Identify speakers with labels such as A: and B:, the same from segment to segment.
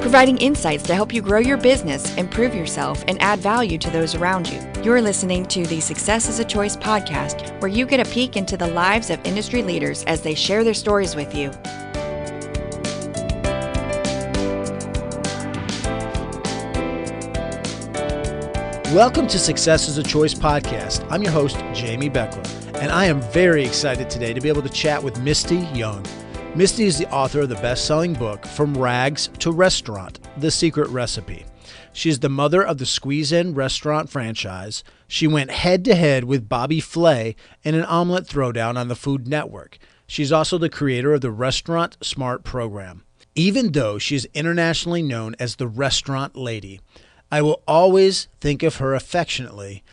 A: providing insights to help you grow your business, improve yourself, and add value to those around you. You're listening to the Success is a Choice podcast, where you get a peek into the lives of industry leaders as they share their stories with you.
B: Welcome to Success is a Choice podcast. I'm your host, Jamy Bechler, and I am very excited today to be able to chat with Misty Young. Misty is the author of the best-selling book, From Rags to Restaurant, The Secret Recipe. She's the mother of the Squeeze-In restaurant franchise. She went head-to-head with Bobby Flay in an omelet throwdown on the Food Network. She's also the creator of the Restaurant Smart program. Even though she is internationally known as the Restaurant Lady, I will always think of her affectionately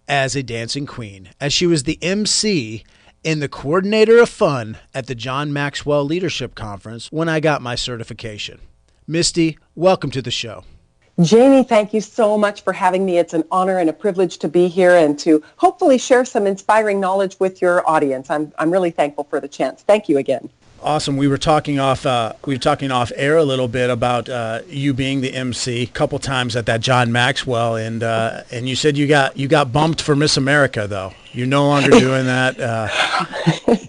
B: as a dancing queen, as she was the MC and the coordinator of fun at the John Maxwell Leadership Conference when I got my certification. Misty, welcome to the show.
C: Jamy, thank you so much for having me. It's an honor and a privilege to be here and to hopefully share some inspiring knowledge with your audience. I'm really thankful for the chance. Thank you again.
B: Awesome. We were talking off air a little bit about you being the MC a couple times at that John Maxwell, and you said you got bumped for Miss America though. You're no longer doing that.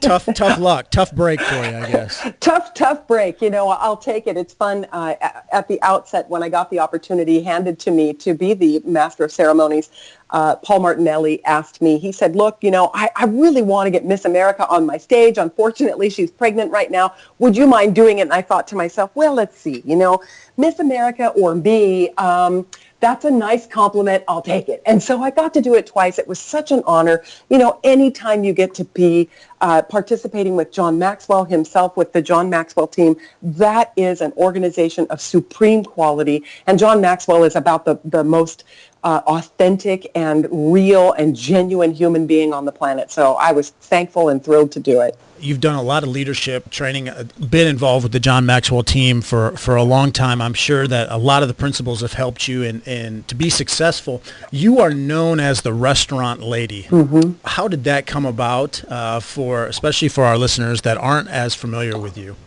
B: Tough luck. Tough break for you, I guess.
C: Tough break. You know, I'll take it. It's fun. At the outset, when I got the opportunity handed to me to be the Master of Ceremonies, Paul Martinelli asked me, he said, look, you know, I really want to get Miss America on my stage. Unfortunately, she's pregnant right now. Would you mind doing it? And I thought to myself, well, let's see, you know, Miss America or me, that's a nice compliment. I'll take it. And so I got to do it twice. It was such an honor. You know, anytime you get to be participating with John Maxwell himself, with the John Maxwell team, that is an organization of supreme quality. And John Maxwell is about the most authentic and real and genuine human being on the planet. So I was thankful and thrilled to do it.
B: You've done a lot of leadership training, been involved with the John Maxwell team for a long time. I'm sure that a lot of the principles have helped you and to be successful. You are known as the Restaurant Lady. Mm-hmm. How did that come about, especially for our listeners that aren't as familiar with you?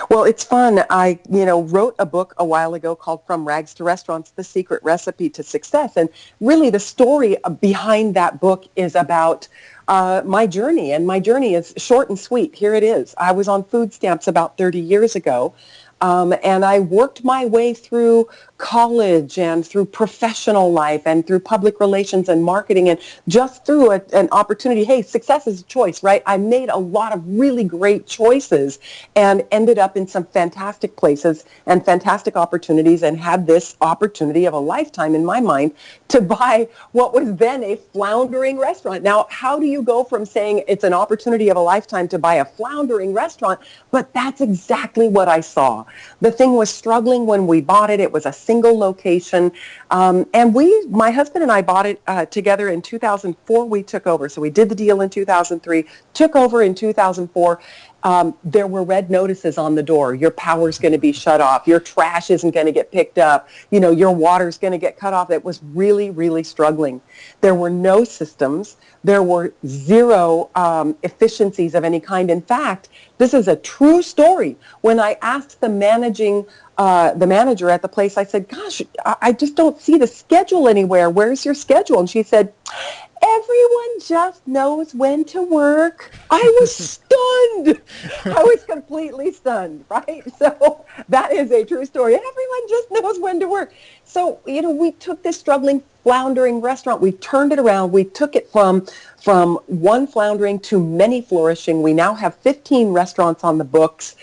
C: Well, it's fun. I, wrote a book a while ago called From Rags to Restaurants, The Secret Recipe to Success. And really the story behind that book is about my journey. And my journey is short and sweet. Here it is. I was on food stamps about 30 years ago. And I worked my way through college and through professional life and through public relations and marketing and just through an opportunity. Hey, success is a choice, right? I made a lot of really great choices and ended up in some fantastic places and fantastic opportunities and had this opportunity of a lifetime in my mind to buy what was then a floundering restaurant. Now, how do you go from saying it's an opportunity of a lifetime to buy a floundering restaurant? But that's exactly what I saw. The thing was struggling when we bought it. It was a single location. And my husband and I bought it together in 2004. We took over. So we did the deal in 2003, took over in 2004. There were red notices on the door. Your power's going to be shut off. Your trash isn't going to get picked up. You know, your water's going to get cut off. It was really, really struggling. There were no systems. There were zero efficiencies of any kind. In fact, this is a true story. When I asked the manager at the place, I said, gosh, I just don't see the schedule anywhere. Where's your schedule? And she said, everyone just knows when to work. I was stunned. I was completely stunned, right? So that is a true story. Everyone just knows when to work. So, we took this struggling, floundering restaurant. We turned it around. We took it from one floundering to many flourishing. We now have 15 restaurants on the books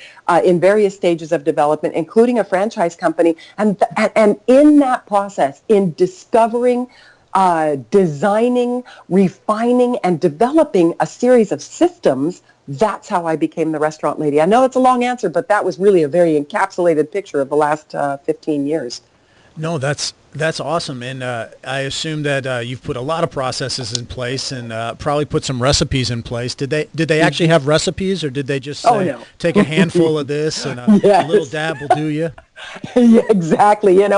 C: in various stages of development, including a franchise company. And in that process, in discovering, designing, refining, and developing a series of systems, that's how I became the Restaurant Lady. I know it's a long answer, but that was really a very encapsulated picture of the last 15 years.
B: No, that's awesome. And I assume that you've put a lot of processes in place and probably put some recipes in place. Did they actually have recipes, or did they just say, take a handful of this and a little dab will do you?
C: Yeah, exactly. And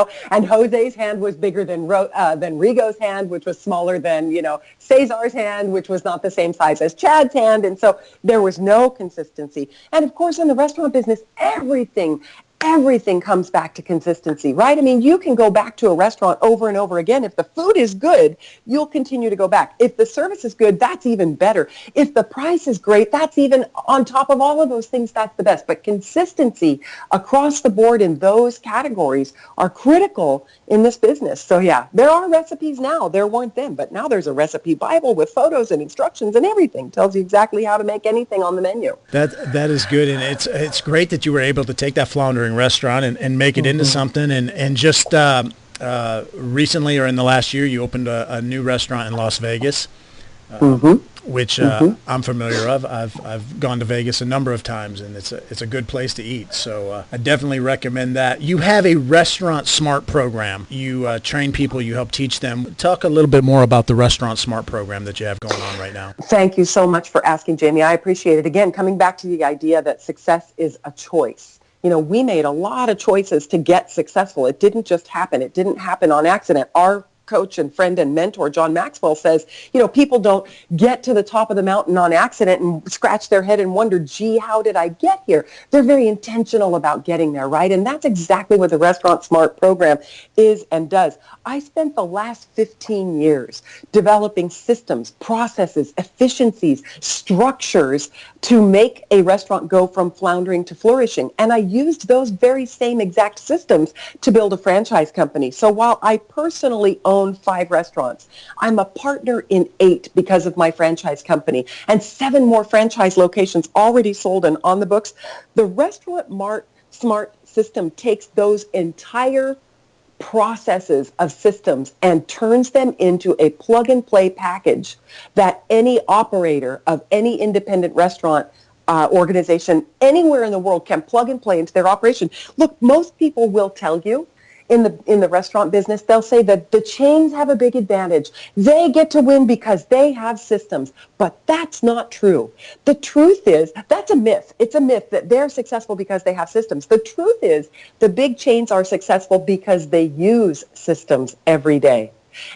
C: Jose's hand was bigger than Rigo's hand, which was smaller than, Cesar's hand, which was not the same size as Chad's hand. And so there was no consistency. And of course, in the restaurant business, everything everything comes back to consistency, right? I mean, you can go back to a restaurant over and over again. If the food is good, you'll continue to go back. If the service is good, that's even better. If the price is great, that's even on top of all of those things, that's the best. But consistency across the board in those categories are critical in this business. So yeah, there are recipes now. There weren't then, but now there's a recipe Bible with photos and instructions and everything. Tells you exactly how to make anything on the menu.
B: That is good, and it's great that you were able to take that floundering restaurant and make it into something. And just recently, or in the last year, you opened a new restaurant in Las Vegas, which I'm familiar of. I've gone to Vegas a number of times, and it's a good place to eat. So I definitely recommend that. You have a Restaurant Smart program. You train people. You help teach them. Talk a little bit more about the Restaurant Smart program that you have going on right now.
C: Thank you so much for asking, Jamie. I appreciate it. Again, coming back to the idea that success is a choice. You know, we made a lot of choices to get successful. It didn't just happen. It didn't happen on accident. Our coach and friend and mentor, John Maxwell, says, you know, people don't get to the top of the mountain on accident and scratch their head and wonder, gee, how did I get here? They're very intentional about getting there, right? And that's exactly what the Restaurant Smart program is and does. I spent the last 15 years developing systems, processes, efficiencies, structures to make a restaurant go from floundering to flourishing. And I used those very same exact systems to build a franchise company. So while I personally own 5 restaurants, I'm a partner in 8 because of my franchise company, and 7 more franchise locations already sold and on the books. The Restaurant Smart system takes those entire processes of systems and turns them into a plug-and-play package that any operator of any independent restaurant organization anywhere in the world can plug and play into their operation. Look, most people will tell you in the restaurant business, they'll say that the chains have a big advantage. They get to win because they have systems. But that's not true. The truth is, that's a myth. It's a myth that they're successful because they have systems. The truth is, the big chains are successful because they use systems every day.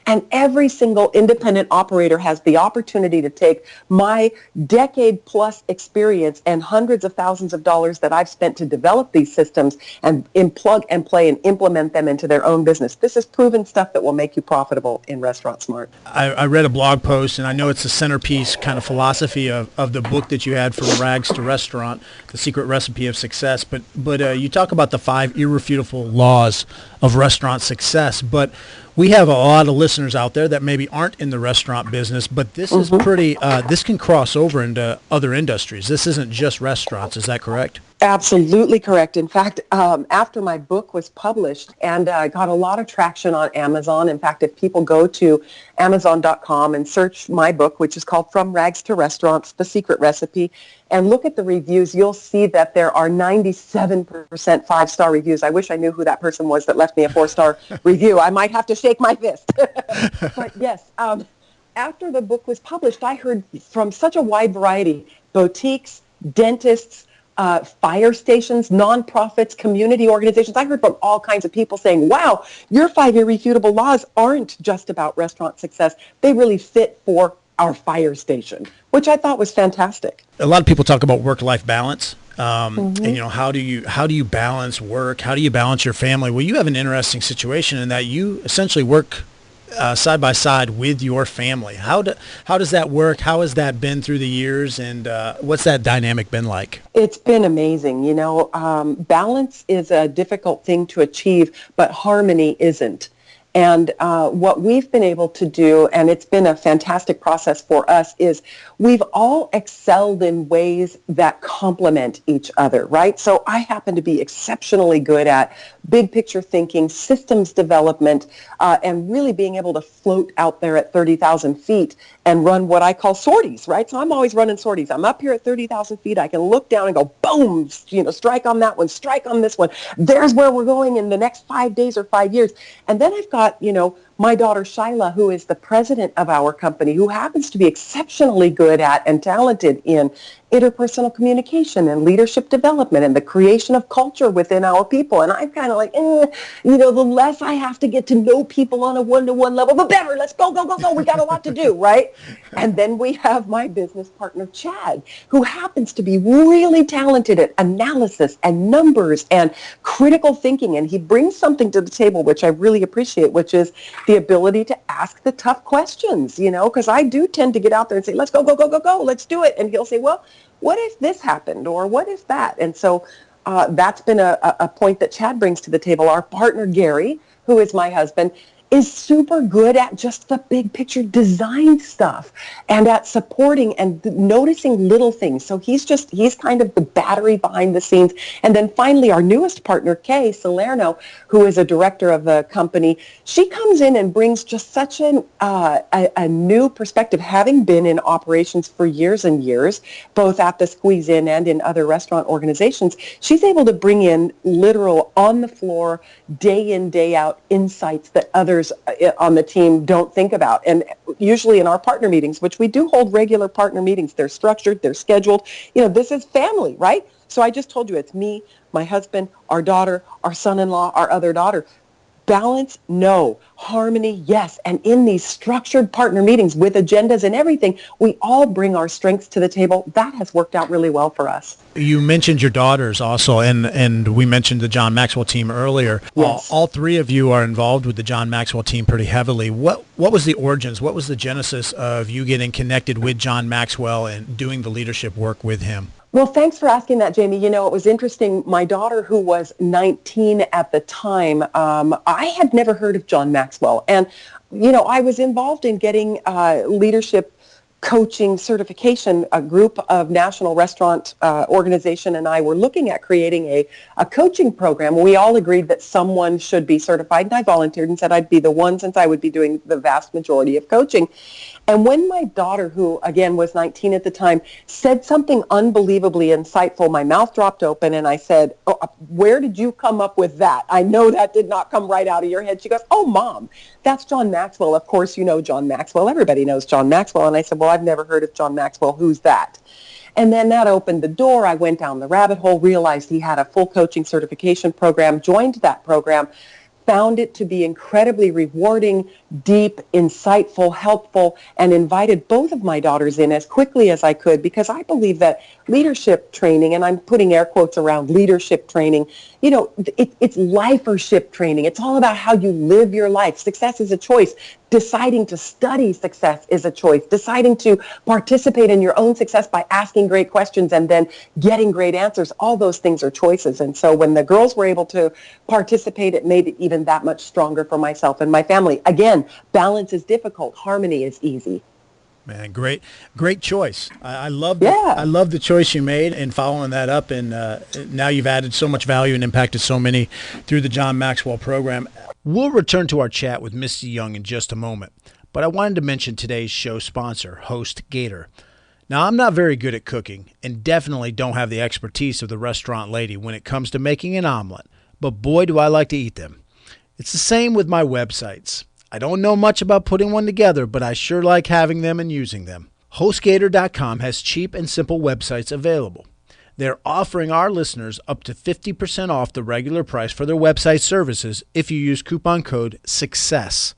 C: And every single independent operator has the opportunity to take my decade-plus experience and hundreds of thousands of dollars that I've spent to develop these systems and plug and play and implement them into their own business. This is proven stuff that will make you profitable in Restaurant Smart.
B: I read a blog post, and I know it's the centerpiece kind of philosophy of the book that you had, From Rags to Restaurant, The Secret Recipe of Success. But you talk about the 5 irrefutable laws of restaurant success. But we have a lot of listeners out there that maybe aren't in the restaurant business, but this is pretty, this can cross over into other industries. This isn't just restaurants. Is that correct?
C: Absolutely correct. In fact, after my book was published and got a lot of traction on Amazon. In fact, if people go to Amazon.com and search my book, which is called From Rags to Restaurants, The Secret Recipe, and look at the reviews, you'll see that there are 97% 5-star reviews. I wish I knew who that person was that left me a 4-star review. I might have to shake my fist. But yes, after the book was published, I heard from such a wide variety, boutiques, dentists, fire stations, nonprofits, community organizations. I heard from all kinds of people saying, wow, your 5 irrefutable laws aren't just about restaurant success. They really fit for our fire station, which I thought was fantastic.
B: A lot of people talk about work-life balance. And, you know, how do you balance work? How do you balance your family? Well, you have an interesting situation in that you essentially work side by side with your family. How does that work? How has that been through the years, and what's that dynamic been like?
C: It's been amazing. You know, balance is a difficult thing to achieve, but harmony isn't. And what we've been able to do, and it's been a fantastic process for us, is we've all excelled in ways that complement each other, right? So I happen to be exceptionally good at big picture thinking, systems development, and really being able to float out there at 30,000 feet and run what I call sorties, right? So I'm always running sorties. I'm up here at 30,000 feet. I can look down and go, boom, you know, strike on that one, strike on this one. There's where we're going in the next 5 days or 5 years. And then I've got, you know, my daughter Shyla, who is the president of our company, who happens to be exceptionally good at and talented in interpersonal communication and leadership development and the creation of culture within our people. And I'm kind of like, the less I have to get to know people on a one-to-one level, the better. Let's go, go, go, go. We got a lot to do, right? And then we have my business partner, Chad, who happens to be really talented at analysis and numbers and critical thinking. And he brings something to the table, which I really appreciate, which is the ability to ask the tough questions, because I do tend to get out there and say, let's go, go, go, go, go. Let's do it. And he'll say, well, what if this happened, or what if that? And so that's been a point that Chad brings to the table. Our partner, Gary, who is my husband, is super good at just the big picture design stuff and at supporting and noticing little things. So he's kind of the battery behind the scenes. And then finally, our newest partner, Kay Salerno, who is a director of the company, she comes in and brings just such a new perspective, having been in operations for years and years, both at the Squeeze In and in other restaurant organizations. She's able to bring in literal on the floor, day in, day out insights that others on the team don't think about. And usually in our partner meetings, which we do hold regular partner meetings, they're structured, they're scheduled. This is family, right? So I just told you it's me, my husband, our daughter, our son-in-law, our other daughter. Balance, no. Harmony, yes. And in these structured partner meetings with agendas and everything, we all bring our strengths to the table. That has worked out really well for us.
B: You mentioned your daughters also, and we mentioned the John Maxwell team earlier.
C: Yes.
B: All three of you are involved with the John Maxwell team pretty heavily. What was the origins? What was the genesis of you getting connected with John Maxwell and doing the leadership work with him?
C: Well, thanks for asking that, Jamie. It was interesting. My daughter, who was 19 at the time, I had never heard of John Maxwell. And, I was involved in getting leadership coaching certification. A group of national restaurant organization and I were looking at creating a coaching program. We all agreed that someone should be certified, and I volunteered and said I'd be the one, since I would be doing the vast majority of coaching. And when my daughter, who again was 19 at the time, said something unbelievably insightful, my mouth dropped open and I said, where did you come up with that? I know that did not come right out of your head. She goes, oh, Mom, that's John Maxwell. Of course, you know John Maxwell. Everybody knows John Maxwell. And I said, well, I've never heard of John Maxwell. Who's that? And then that opened the door. I went down the rabbit hole, realized he had a full coaching certification program, joined that program, found it to be incredibly rewarding, deep, insightful, helpful, and invited both of my daughters in as quickly as I could, because I believe that leadership training, and I'm putting air quotes around leadership training, it's lifership training. It's all about how you live your life. Success is a choice. Deciding to study success is a choice. Deciding to participate in your own success by asking great questions and then getting great answers, all those things are choices. And so when the girls were able to participate, it made it even that much stronger for myself and my family. Again, balance is difficult. Harmony is easy.
B: Man, great choice. I love the choice you made and following that up. And now you've added so much value and impacted so many through the John Maxwell program. We'll return to our chat with Misty Young in just a moment, but I wanted to mention today's show sponsor, HostGator. Now, I'm not very good at cooking and definitely don't have the expertise of the restaurant lady when it comes to making an omelet, but boy, do I like to eat them. It's the same with my websites. I don't know much about putting one together, but I sure like having them and using them. HostGator.com has cheap and simple websites available. They're offering our listeners up to 50% off the regular price for their website services if you use coupon code SUCCESS.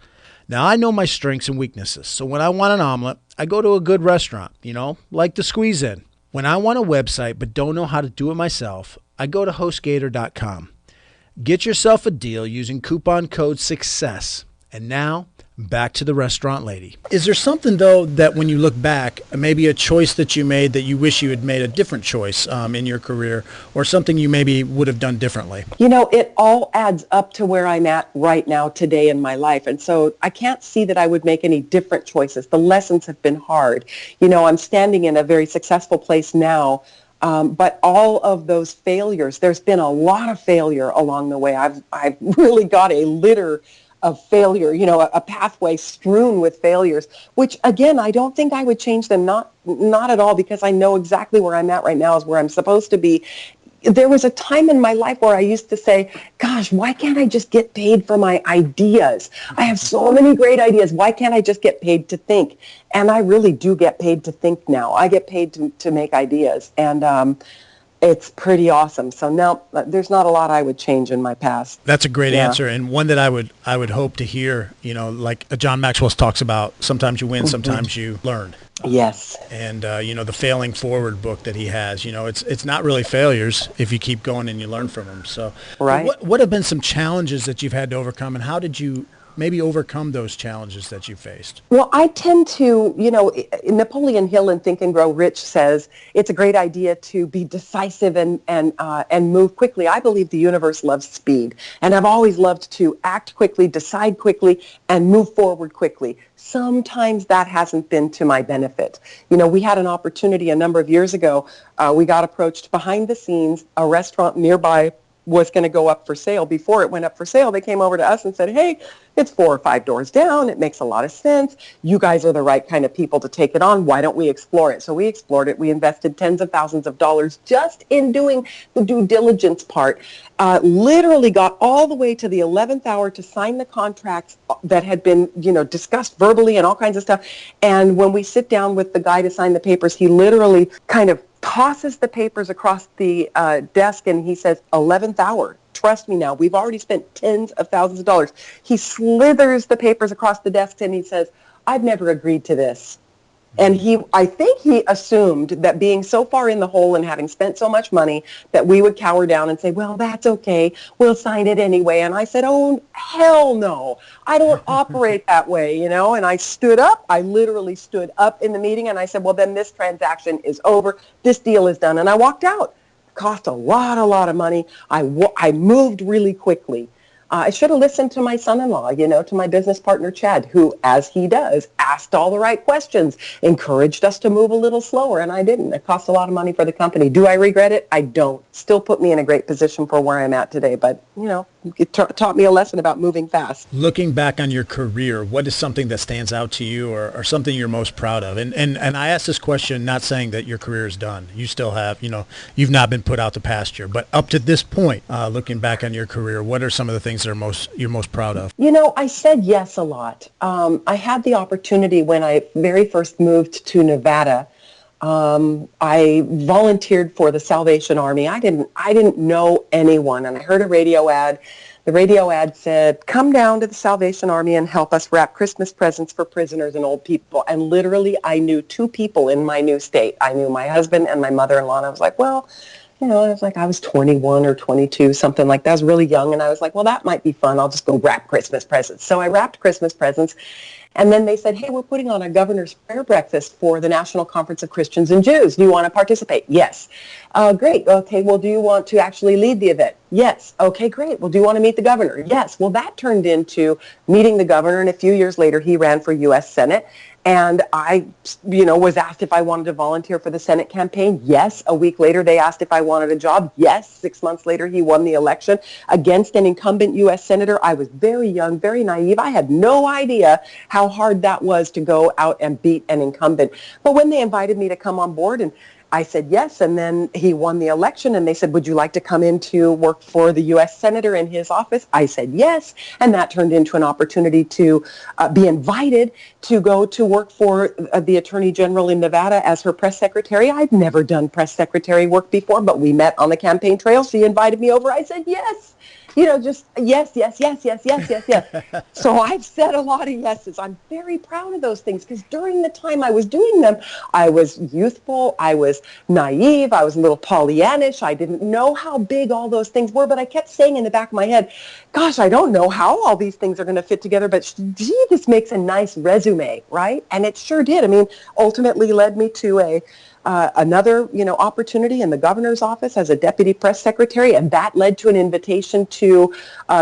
B: Now, I know my strengths and weaknesses, so when I want an omelet, I go to a good restaurant, like the Squeeze In. When I want a website but don't know how to do it myself, I go to HostGator.com. Get yourself a deal using coupon code SUCCESS. And now, back to the restaurant lady. Is there something, though, that when you look back, maybe a choice that you made that you wish you had made a different choice in your career, or something you maybe would have done differently?
C: It all adds up to where I'm at right now today in my life. And so I can't see that I would make any different choices. The lessons have been hard. I'm standing in a very successful place now. But all of those failures, there's been a lot of failure along the way. I've really got a litter of failure, a pathway strewn with failures, which again, I don't think I would change them, not at all, because I know exactly where I'm at right now is where I'm supposed to be. there was a time in my life where I used to say, gosh, why can't I just get paid for my ideas? I have so many great ideas. Why can't I just get paid to think? And I really do get paid to think now. I get paid to make ideas. And it's pretty awesome. So now there's not a lot I would change in my past.
B: That's a great answer, and one that I would hope to hear. Like John Maxwell talks about, sometimes you win, sometimes you learn.
C: Yes.
B: And the Failing Forward book that he has, it's not really failures if you keep going and you learn from them. So
C: right.
B: What have been some challenges that you've had to overcome, and how did you maybe overcome those challenges that you faced?
C: Well, I tend to, Napoleon Hill in Think and Grow Rich says it's a great idea to be decisive and move quickly. I believe the universe loves speed, and I've always loved to act quickly, decide quickly, and move forward quickly. Sometimes that hasn't been to my benefit. We had an opportunity a number of years ago. We got approached behind the scenes. A restaurant nearby was going to go up for sale. Before it went up for sale, they came over to us and said, hey, it's 4 or 5 doors down. It makes a lot of sense. You guys are the right kind of people to take it on. Why don't we explore it? So we explored it. We invested tens of thousands of dollars just in doing the due diligence part. Literally got all the way to the 11th hour to sign the contracts that had been, discussed verbally and all kinds of stuff. And when we sit down with the guy to sign the papers, he literally kind of tosses the papers across the desk, and he says, 11th hour. Trust me now. We've already spent tens of thousands of dollars. He slithers the papers across the desk, and he says, I've never agreed to this. And I think he assumed that being so far in the hole and having spent so much money that we would cower down and say, well, that's okay. We'll sign it anyway. And I said, oh, hell no. I don't operate that way, And I stood up. I literally stood up in the meeting, and I said, well, then this transaction is over. This deal is done. And I walked out. Cost a lot of money. I moved really quickly. I should have listened to my son-in-law, to my business partner, Chad, who, as he does, asked all the right questions, encouraged us to move a little slower, and I didn't. It cost a lot of money for the company. Do I regret it? I don't. Still put me in a great position for where I'm at today, but, it taught me a lesson about moving fast.
B: Looking back on your career, what is something that stands out to you or something you're most proud of? And I ask this question not saying that your career is done. You still have, you've not been put out to pasture. But up to this point, looking back on your career, what are some of the things that you're most proud of?
C: I said yes a lot. I had the opportunity when I very first moved to Nevada. I volunteered for the Salvation Army. I didn't know anyone, and I heard a radio ad. The radio ad said, come down to the Salvation Army and help us wrap Christmas presents for prisoners and old people. And literally, I knew 2 people in my new state. I knew my husband and my mother-in-law, and I was like, well, I was 21 or 22, something like that. I was really young, and I was like, well, that might be fun. I'll just go wrap Christmas presents. So I wrapped Christmas presents, and then they said, hey, we're putting on a governor's prayer breakfast for the National Conference of Christians and Jews. Do you want to participate? Yes. Great. Okay, well, do you want to actually lead the event? Yes. Okay, great. Well, do you want to meet the governor? Yes. Well, that turned into meeting the governor, and a few years later, he ran for U.S. Senate. And I, was asked if I wanted to volunteer for the Senate campaign. Yes. A week later, they asked if I wanted a job. Yes. 6 months later, he won the election against an incumbent U.S. senator. I was very young, very naive. I had no idea how hard that was to go out and beat an incumbent. But when they invited me to come on board, and I said yes, and then he won the election, and they said, would you like to come in to work for the U.S. Senator in his office? I said yes, and that turned into an opportunity to be invited to go to work for the Attorney General in Nevada as her press secretary. I'd never done press secretary work before, but we met on the campaign trail. She invited me over. I said yes. Just yes. So I've said a lot of yeses. I'm very proud of those things because during the time I was doing them, I was youthful, I was naive, I was a little Pollyannish. I didn't know how big all those things were, but I kept saying in the back of my head, gosh, I don't know how all these things are going to fit together, but gee, this makes a nice resume, right? And it sure did. I mean, ultimately led me to another, opportunity in the governor's office as a deputy press secretary, and that led to an invitation to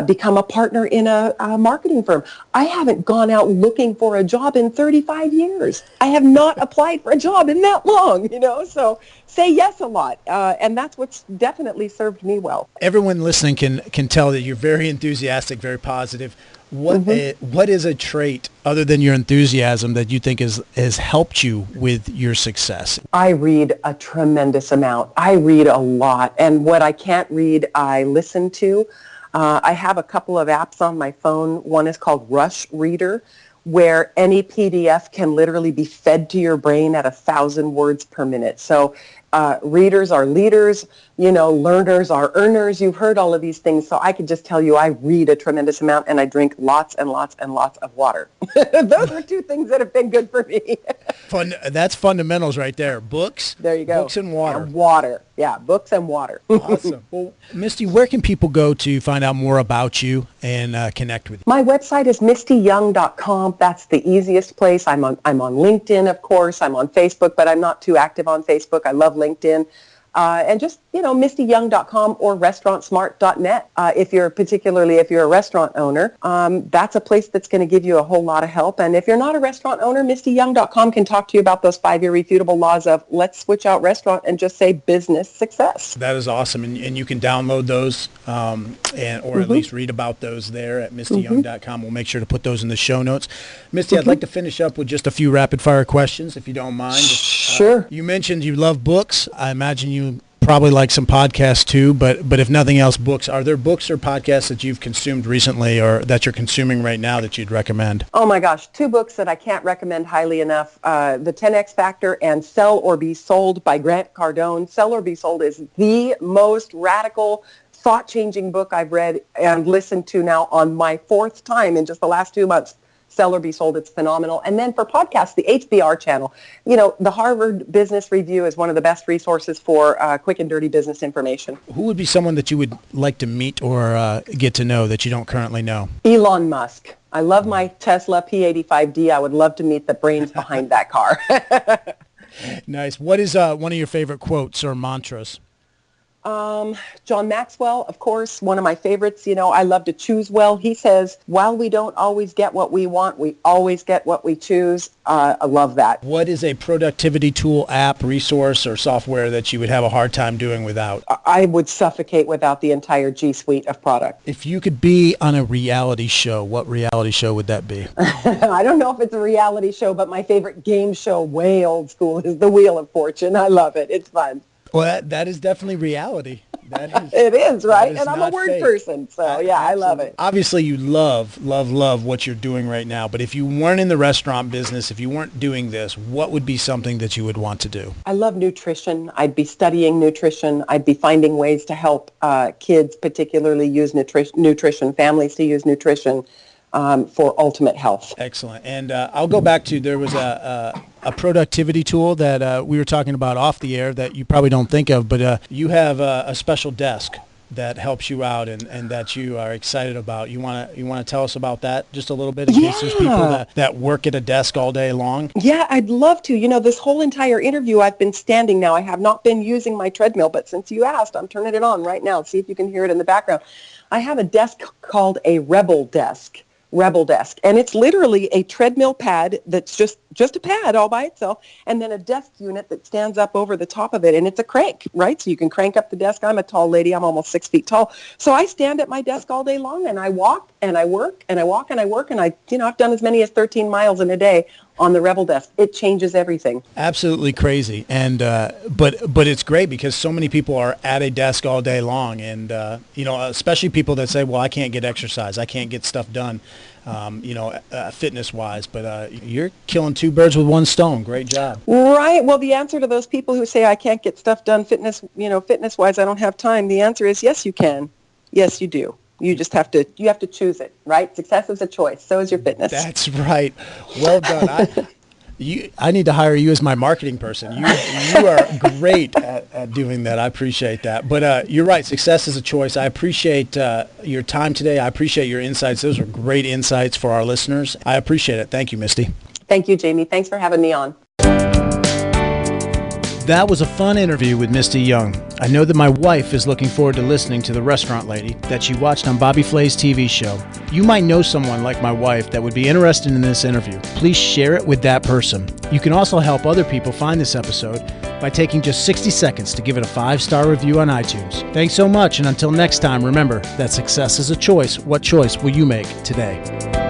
C: become a partner in a marketing firm. I haven't gone out looking for a job in 35 years. I have not applied for a job in that long, so say yes a lot, and that's what's definitely served me well.
B: Everyone listening can tell that you're very enthusiastic, very positive. What is a trait other than your enthusiasm that you think has helped you with your success?
C: I read a tremendous amount. I read a lot. And what I can't read, I listen to. I have a couple of apps on my phone. One is called Rush Reader, where any PDF can literally be fed to your brain at 1,000 words per minute. So readers are leaders, learners are earners. You've heard all of these things. So I could just tell you I read a tremendous amount and I drink lots and lots and lots of water. Those are two things that have been good for me.
B: That's fundamentals right there. Books.
C: There you go.
B: Books and water.
C: And water. Yeah, books and water.
B: Awesome. Well, Misty, where can people go to find out more about you and connect with you?
C: My website is mistyyoung.com. That's the easiest place. I'm on LinkedIn, of course. I'm on Facebook, but I'm not too active on Facebook. I love LinkedIn. And just, mistyyoung.com or restaurantsmart.net. If you're a restaurant owner, that's a place that's going to give you a whole lot of help. And if you're not a restaurant owner, mistyyoung.com can talk to you about those 5 irrefutable laws of let's switch out restaurant and just say business success.
B: That is awesome. And you can download those or at least read about those there at mistyyoung.com. We'll make sure to put those in the show notes. Misty, I'd like to finish up with just a few rapid fire questions, if you don't mind.
C: Sure.
B: You mentioned you love books. I imagine you probably like some podcasts too, but if nothing else, books. Are there books or podcasts that you've consumed recently or that you're consuming right now that you'd recommend?
C: Oh my gosh, 2 books that I can't recommend highly enough. The 10X Factor and Sell or Be Sold by Grant Cardone. Sell or Be Sold is the most radical, thought-changing book I've read and listened to now on my 4th time in just the last 2 months. Sell or Be Sold. It's phenomenal. And then for podcasts, the HBR channel. The Harvard Business Review is one of the best resources for quick and dirty business information.
B: Who would be someone that you would like to meet or get to know that you don't currently know?
C: Elon Musk. I love my Tesla P85D. I would love to meet the brains behind that car.
B: Nice. What is one of your favorite quotes or mantras?
C: John Maxwell, of course, one of my favorites. I love to choose well. He says, while we don't always get what we want, we always get what we choose. I love that.
B: What is a productivity tool, app, resource, or software that you would have a hard time doing without?
C: I would suffocate without the entire G Suite of product.
B: If you could be on a reality show, what reality show would that be?
C: I don't know if it's a reality show, but my favorite game show, way old school, is The Wheel of Fortune. I love it. It's fun.
B: Well, that is definitely reality.
C: It is, right? And I'm a word person, so yeah, I love it.
B: Obviously, you love what you're doing right now, but if you weren't in the restaurant business, if you weren't doing this, what would be something that you would want to do?
C: I love nutrition. I'd be studying nutrition. I'd be finding ways to help kids particularly use nutrition, families to use nutrition for ultimate health.
B: Excellent. And I'll go back to, there was a productivity tool that we were talking about off the air that you probably don't think of, but you have a special desk that helps you out and that you are excited about. You want to tell us about that just a little bit in case there's people that work at a desk all day long? Yeah,
C: I'd love to. This whole entire interview I've been standing now. I have not been using my treadmill, but since you asked, I'm turning it on right now. See if you can hear it in the background. I have a desk called a Rebel Desk. And it's literally a treadmill pad that's just a pad all by itself, and then a desk unit that stands up over the top of it, and it's a crank, right? So you can crank up the desk. I'm a tall lady. I'm almost 6 feet tall. So I stand at my desk all day long, and I walk, and I work, and I walk, and I work, and I've done as many as 13 miles in a day on the Rebel Desk. It changes everything.
B: Absolutely crazy. And but it's great because so many people are at a desk all day long, and especially people that say, well, I can't get exercise, I can't get stuff done, fitness wise, but you're killing 2 birds with 1 stone. Great job.
C: Right. Well, the answer to those people who say I can't get stuff done fitness wise, I don't have time, the answer is yes, you can. Yes, you do. You just have to choose it, right? Success is a choice. So is your fitness.
B: That's right. Well done. I need to hire you as my marketing person. You are great at doing that. I appreciate that. But you're right. Success is a choice. I appreciate your time today. I appreciate your insights. Those are great insights for our listeners. I appreciate it. Thank you, Misty.
C: Thank you, Jamie. Thanks for having me on.
B: That was a fun interview with Misty Young. I know that my wife is looking forward to listening to The Restaurant Lady that she watched on Bobby Flay's TV show. You might know someone like my wife that would be interested in this interview. Please share it with that person. You can also help other people find this episode by taking just 60 seconds to give it a 5-star review on iTunes. Thanks so much, and until next time, remember that success is a choice. What choice will you make today?